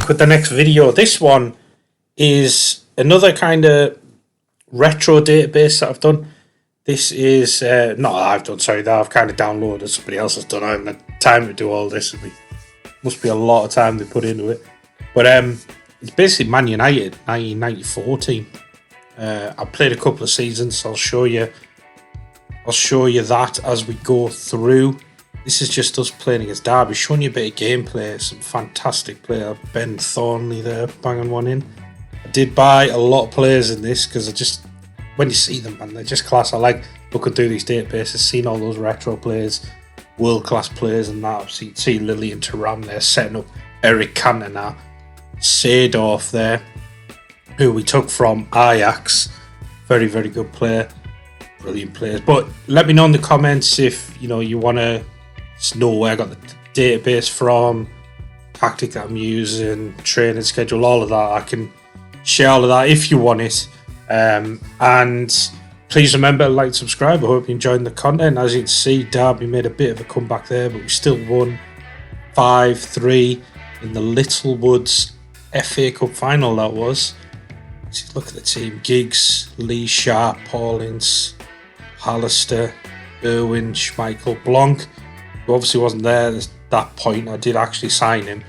back with the next video. This one is another kind of retro database that I've done. This is not that I've done, sorry, that I've kind of downloaded. Somebody else has done. I haven't had time to do all this. Must be a lot of time they put into it. But it's basically Man United 1994 team. I played a couple of seasons. I'll show you that as we go through. This is just us playing against Derby, showing you a bit of gameplay. Some fantastic player. Ben Thornley there, banging one in. I did buy a lot of players in this because when you see them, man, they're just class. I like looking through these databases, seeing all those retro players, world-class players and that. See Lilian Thuram there, setting up Eric Cantona. Seedorf there, who we took from Ajax. Very, very good player. Brilliant players. But let me know in the comments if you want to know where I got the database from, tactic that I'm using, training schedule, all of that. I can share all of that if you want it. And please remember to like, subscribe. I hope you're enjoying the content. As you can see, Derby made a bit of a comeback there, but we still won 5-3 in the Littlewoods FA Cup final. That was. Let's look at the team. Giggs, Lee Sharp, Paulins, Hallister, Irwin, Schmeichel, Blanc, who obviously wasn't there at that point. I did actually sign him.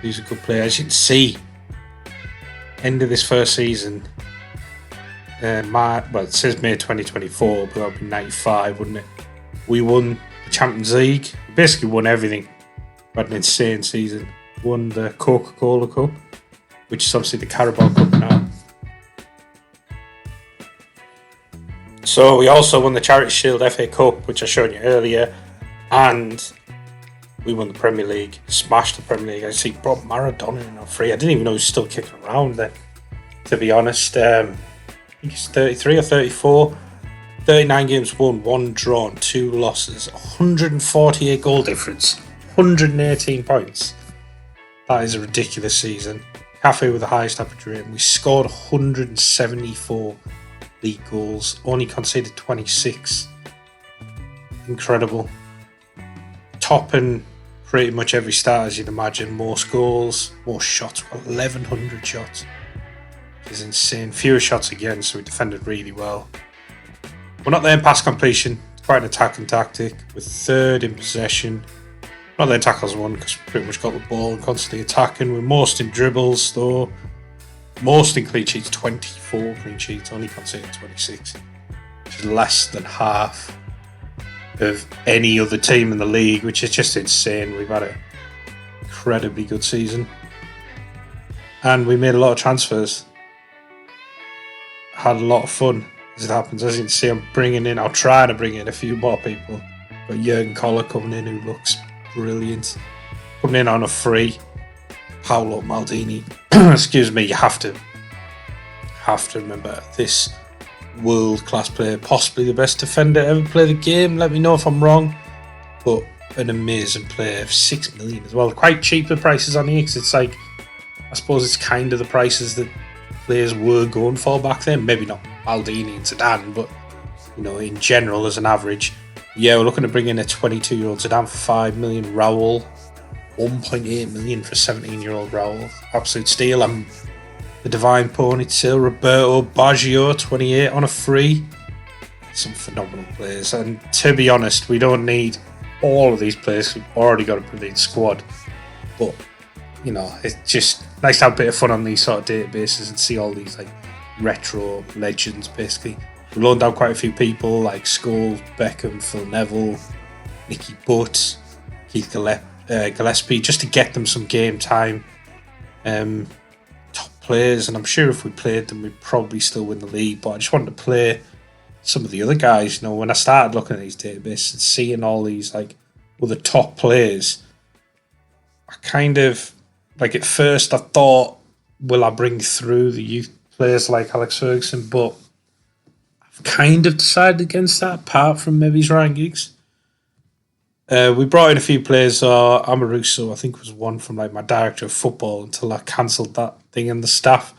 He's a good player. As you can see, end of this first season, it says May 2024, but that would be 95, wouldn't it? We won the Champions League. We basically won everything. We had an insane season. Won the Coca-Cola Cup, which is obviously the Carabao Cup now. So we also won the Charity Shield FA Cup, which I showed you earlier, and we won the Premier League, smashed the Premier League. I see brought Maradona in on free. I didn't even know he was still kicking around then, to be honest. I think he's 33 or 34. 39 games won, 1 drawn, 2 losses, 148 goal difference, 118 points. That is a ridiculous season. Cafe with the highest average rating. We scored 174 league goals, only conceded 26. Incredible. Topping pretty much every stat, as you'd imagine. Most goals, more shots, 1,100 shots. Which is insane. Fewer shots again, so we defended really well. We're not there in pass completion. It's quite an attacking tactic. We're third in possession. Not there in tackles won because we pretty much got the ball and constantly attacking. We're most in dribbles though. Most in clean sheets, 24 clean sheets, only conceded 26. Which is less than half of any other team in the league, which is just insane. We've had an incredibly good season. And we made a lot of transfers. Had a lot of fun as it happens. As you can see, I'll try to bring in a few more people. Got Jurgen Koller coming in, who looks brilliant. Coming in on a free. Paolo Maldini. Excuse me, you have to remember this world-class player, possibly the best defender ever play the game. Let me know if I'm wrong. But an amazing player, 6 million as well. Quite cheap the prices on here, because it's like, I suppose it's kind of the prices that players were going for back then. Maybe not Maldini and Zidane, but in general as an average. Yeah, we're looking to bring in a 22-year-old Zidane for 5 million. Raul, 1.8 million for a 17-year-old Raul. Absolute steal. The Divine Ponytail, Roberto Baggio, 28 on a free. Some phenomenal players. And to be honest, we don't need all of these players. We've already got a brilliant squad. But, it's just nice to have a bit of fun on these sort of databases and see all these retro legends, basically. We loaned out quite a few people like Scholes, Beckham, Phil Neville, Nicky Butt, Keith Gillespie, just to get them some game time. Top players, and I'm sure if we played them, we'd probably still win the league. But I just wanted to play some of the other guys. When I started looking at these databases and seeing all these other top players, I kind of at first I thought, will I bring through the youth players like Alex Ferguson? But kind of decided against that, apart from maybe Ryan Giggs. We brought in a few players. Amoruso, I think, was one from my director of football until I cancelled that thing in the staff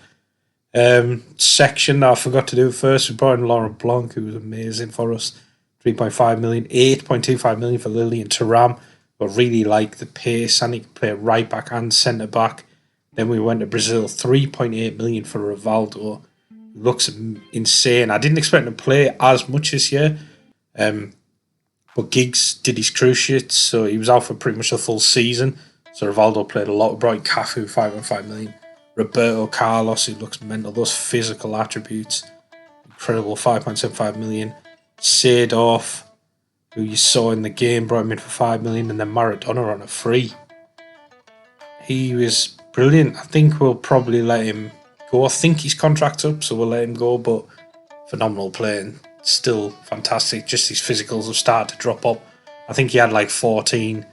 section. I forgot to do it first. We brought in Laurent Blanc, who was amazing for us. 3.5 million, 8.25 million for Lilian Thuram. But really like the pace, and he can play right back and centre back. Then we went to Brazil, 3.8 million for Rivaldo. Looks insane. I didn't expect him to play as much this year. But Giggs did his cruciates, so he was out for pretty much the full season. So Rivaldo played a lot. Bright Cafu, 5.5 million. Roberto Carlos, who looks mental. Those physical attributes, incredible, 5.75 million. Seedorf, who you saw in the game, brought him in for 5 million, and then Maradona on a free. He was brilliant. I think we'll probably let him go. I think his contract's up, so we'll let him go, but phenomenal playing. Still fantastic. Just his physicals have started to drop up. I think he had like 14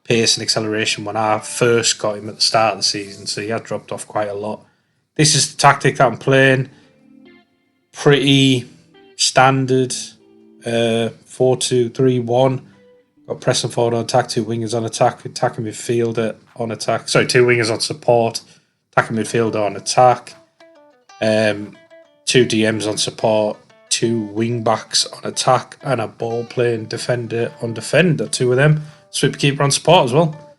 pace and acceleration when I first got him at the start of the season, so he had dropped off quite a lot. This is the tactic that I'm playing. Pretty standard 4-2-3-1. Got pressing forward on attack, 2 wingers on attack, attacking midfielder on attack. Sorry, 2 wingers on support, attacking midfielder on attack. 2 DMs on support, 2 wing backs on attack, and a ball playing defender on defender. 2 of them. Sweep keeper on support as well.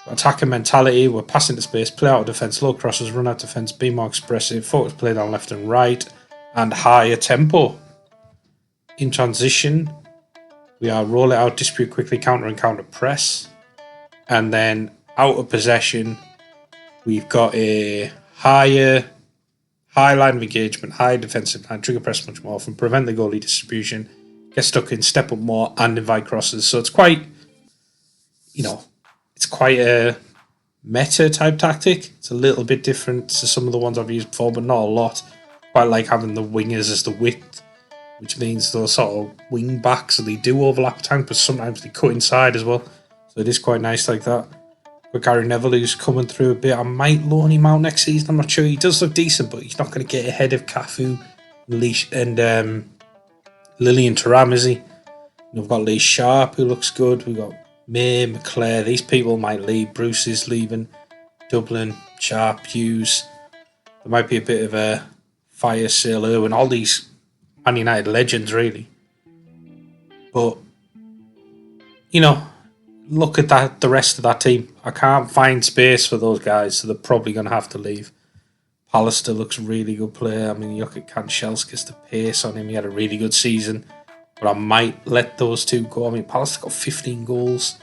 Attacking mentality, we're passing to space, play out of defence, low crosses, run out defence, be more expressive, focus play down left and right, and higher tempo. In transition, we are roll it out, distribute quickly, counter and counter press. And then out of possession, we've got a high line of engagement, high defensive line, trigger press much more often, prevent the goalie distribution, get stuck in, step up more, and invite crosses. So it's quite, it's quite a meta type tactic. It's a little bit different to some of the ones I've used before, but not a lot. Quite like having the wingers as the width, which means those sort of wing backs, they do overlap tank, but sometimes they cut inside as well. So it is quite nice like that. But Gary Neville, who's coming through a bit, I might loan him out next season. I'm not sure. He does look decent, but he's not going to get ahead of Cafu and Lillian Thuram, is he? And we've got Lee Sharp, who looks good. We've got May, McClare. These people might leave. Bruce is leaving. Dublin, Sharp, Hughes. There might be a bit of a fire sale, and all these Man United legends, really. But, look at that. The rest of that team. I can't find space for those guys, so they're probably going to have to leave. Pallister looks really good player. I mean, you look at Kanchelskis, the pace on him. He had a really good season. But I might let those 2 go. I mean, Pallister got 15 goals.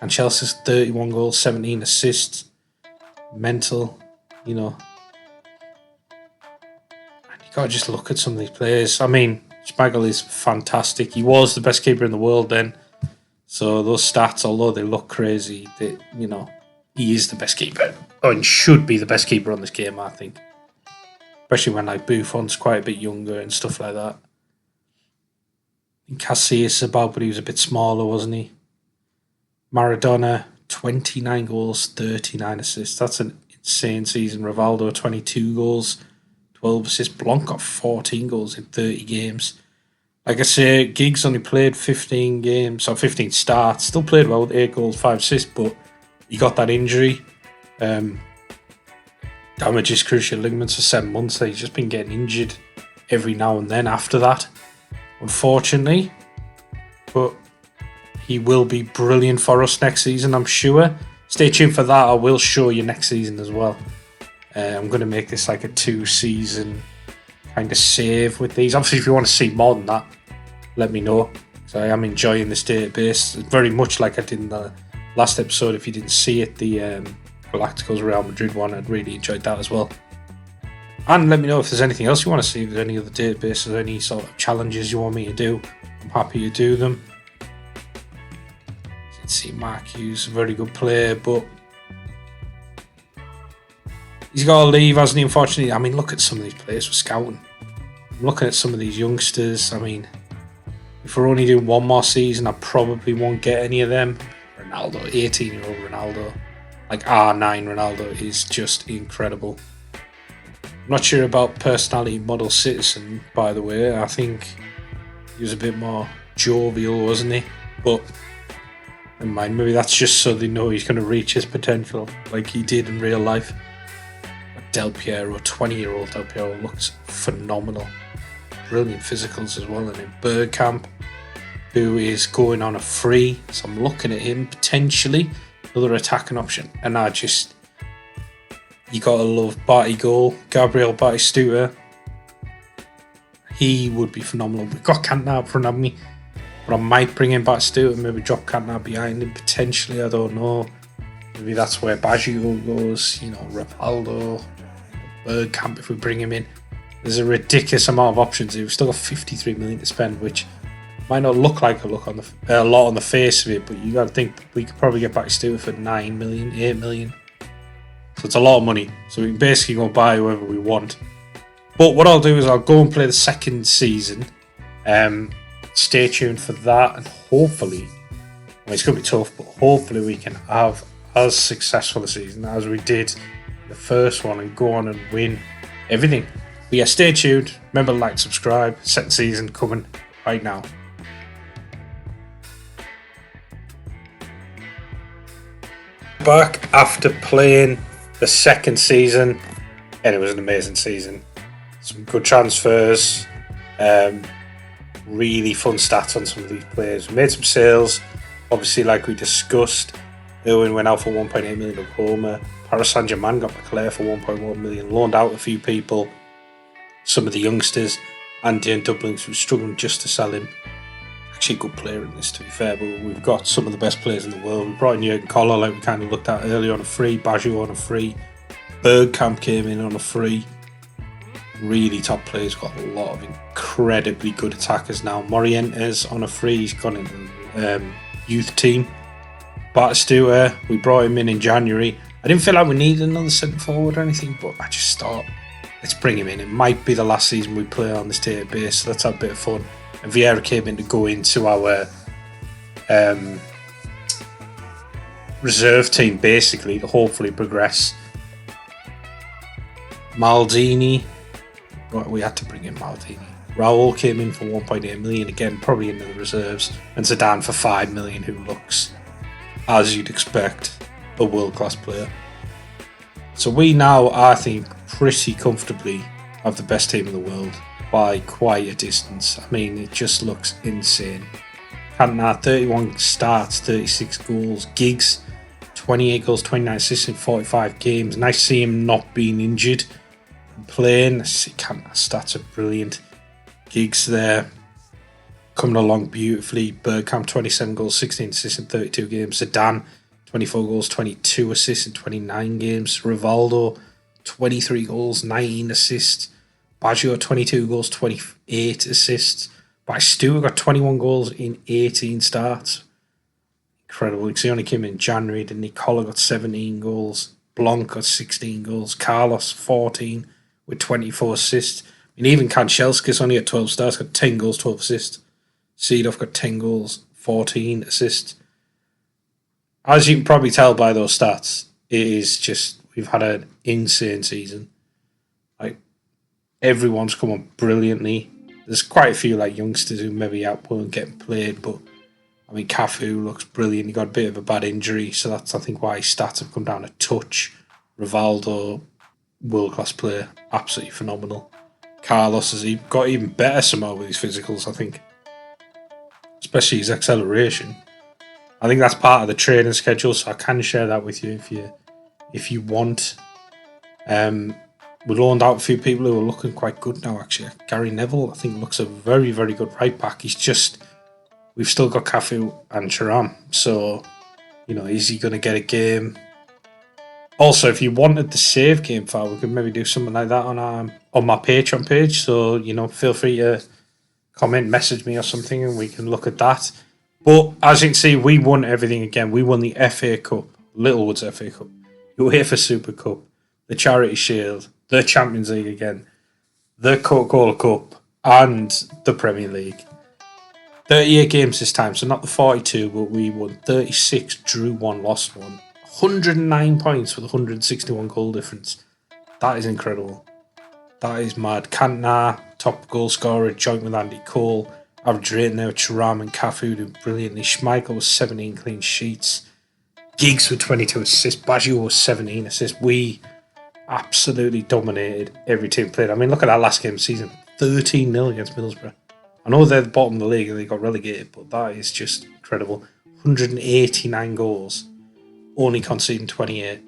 Kanchelskis, 31 goals, 17 assists. Mental, And you got to just look at some of these players. I mean, Schmeichel is fantastic. He was the best keeper in the world then. So those stats, although they look crazy, he is the best keeper. And should be the best keeper on this game, I think. Especially when Buffon's quite a bit younger and stuff like that. Casillas about, but he was a bit smaller, wasn't he? Maradona, 29 goals, 39 assists. That's an insane season. Rivaldo, 22 goals, 12 assists. Blanc got 14 goals in 30 games. Like I say, Giggs only played 15 games, or 15 starts. Still played well with 8 goals, 5 assists, but he got that injury. Damaged his cruciate ligaments for 7 months. So he's just been getting injured every now and then after that, unfortunately. But he will be brilliant for us next season, I'm sure. Stay tuned for that. I will show you next season as well. I'm going to make this like a 2-season kind of save with these. Obviously, if you want to see more than that, let me know. So I am enjoying this database. It's very much like I did in the last episode. If you didn't see it, the Galacticos Real Madrid one, I'd really enjoyed that as well. And let me know if there's anything else you want to see, if there's any other databases, any sort of challenges you want me to do. I'm happy to do them. You can see Mark Hughes, a very good player, but he's got to leave, hasn't he, unfortunately? I mean, look at some of these players we're scouting. I'm looking at some of these youngsters. I mean, if we're only doing one more season, I probably won't get any of them. Ronaldo, 18-year-old Ronaldo. Like R9 Ronaldo is just incredible. I'm not sure about personality model citizen, by the way. I think he was a bit more jovial, wasn't he? But never mind, maybe that's just so they know he's going to reach his potential like he did in real life. Del Piero, 20-year-old Del Piero, looks phenomenal. Brilliant physicals as well. And in Bergkamp, who is going on a free, so I'm looking at him potentially another attacking option. And You gotta love Barty goal, Gabriel Batistuta. He would be phenomenal. We've got Cantona up front, haven't we? But I might bring in Batistuta and maybe drop Cantona behind him potentially. I don't know. Maybe that's where Baggio goes. You know, Rivaldo, Bergkamp if we bring him in. There's a ridiculous amount of options here. We've still got 53 million to spend, which might not look like a lot on the face of it, but you got to think we could probably get Batistuta for 9 million, 8 million. So it's a lot of money. So we can basically go buy whoever we want. But what I'll do is I'll go and play the second season. Stay tuned for that, and hopefully, it's going to be tough, but hopefully we can have as successful a season as we did the first one and go on and win everything. But yeah, stay tuned. Remember to like, subscribe. Second season coming right now. Back after playing the second season, and it was an amazing season. Some good transfers, really fun stats on some of these players. We made some sales, obviously, like we discussed. Irwin went out for 1.8 million to Roma. Paris Saint-Germain got McClare for 1.1 million. Loaned out a few people, some of the youngsters. Andy and Dublin was struggling just to sell him. Actually, a good player in this, to be fair, but we've got some of the best players in the world. We brought in Jurgen Koller, like we kind of looked at earlier, on a free. Baggio on a free. Bergkamp came in on a free. Really top players. Got a lot of incredibly good attackers now. Morientes on a free. He's gone in youth team. Batistuta, we brought him in January. I didn't feel like we needed another centre forward or anything, but I just thought, let's bring him in. It might be the last season we play on this database, so let's have a bit of fun. And Vieira came in to go into our reserve team, basically, to hopefully progress. Maldini, right, we had to bring in Maldini. Raul came in for 1.8 million, again, probably into the reserves. And Zidane for 5 million, who looks, as you'd expect, a world-class player. So we now, I think, pretty comfortably have the best team in the world by quite a distance. I mean, it just looks insane. Cantona, 31 starts, 36 goals. Giggs, 28 goals, 29 assists in 45 games. Nice to see him not being injured and playing. Cantona's stats are brilliant. Giggs there, coming along beautifully. Bergkamp, 27 goals, 16 assists in 32 games. Zidane, 24 goals, 22 assists in 29 games. Rivaldo, 23 goals, 19 assists. Baggio, 22 goals, 28 assists. Batistuta got 21 goals in 18 starts. Incredible, because he only came in January. Then Nicola got 17 goals. Blanc got 16 goals. Carlos, 14 with 24 assists. And even Kanchelskis only had 12 starts, got 10 goals, 12 assists. Seedorf got 10 goals, 14 assists. As you can probably tell by those stats, it is just, we've had an insane season. Like, everyone's come on brilliantly. There's quite a few like youngsters who maybe weren't getting played, but I mean, Cafu looks brilliant. He got a bit of a bad injury, so that's, I think, why his stats have come down a touch. Rivaldo, world-class player, absolutely phenomenal. Carlos has got even better somehow with his physicals, I think. Especially his acceleration. I think that's part of the training schedule, so I can share that with you if you want. We loaned out a few people who are looking quite good now, actually. Gary Neville, I think, looks a very, very good right back. He's just, we've still got Cafu and Thuram, so, you know, is he going to get a game? Also, if you wanted the save game file, we could maybe do something like that on my Patreon page. So, you know, feel free to comment, message me or something, and we can look at that. But as you can see, we won everything again. We won the FA Cup, Littlewoods FA Cup, UEFA Super Cup, the Charity Shield, the Champions League again, the Coca-Cola Cup, and the Premier League. 38 games this time, so not the 42, but we won 36, drew 1, lost 1. 109 points with 161 goal difference. That is incredible. That is mad. Cantona, top goal scorer, joint with Andy Cole. Average rating there with Thuram and Cafu doing brilliantly. Schmeichel was 17 clean sheets. Giggs with 22 assists. Baggio was 17 assists. We absolutely dominated every team played. I mean, look at that last game of the season. 13-0 against Middlesbrough. I know they're the bottom of the league and they got relegated, but that is just incredible. 189 goals. Only conceding 28.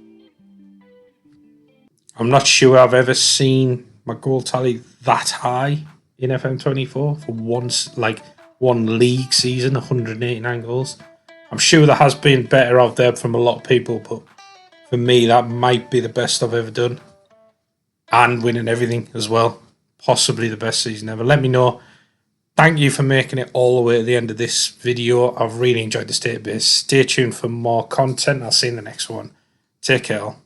I'm not sure I've ever seen my goal tally that high in FM24 for one league season, 189 goals. I'm sure there has been better out there from a lot of people, but for me, that might be the best I've ever done. And winning everything as well. Possibly the best season ever. Let me know. Thank you for making it all the way to the end of this video. I've really enjoyed this database. Stay tuned for more content. I'll see you in the next one. Take care all.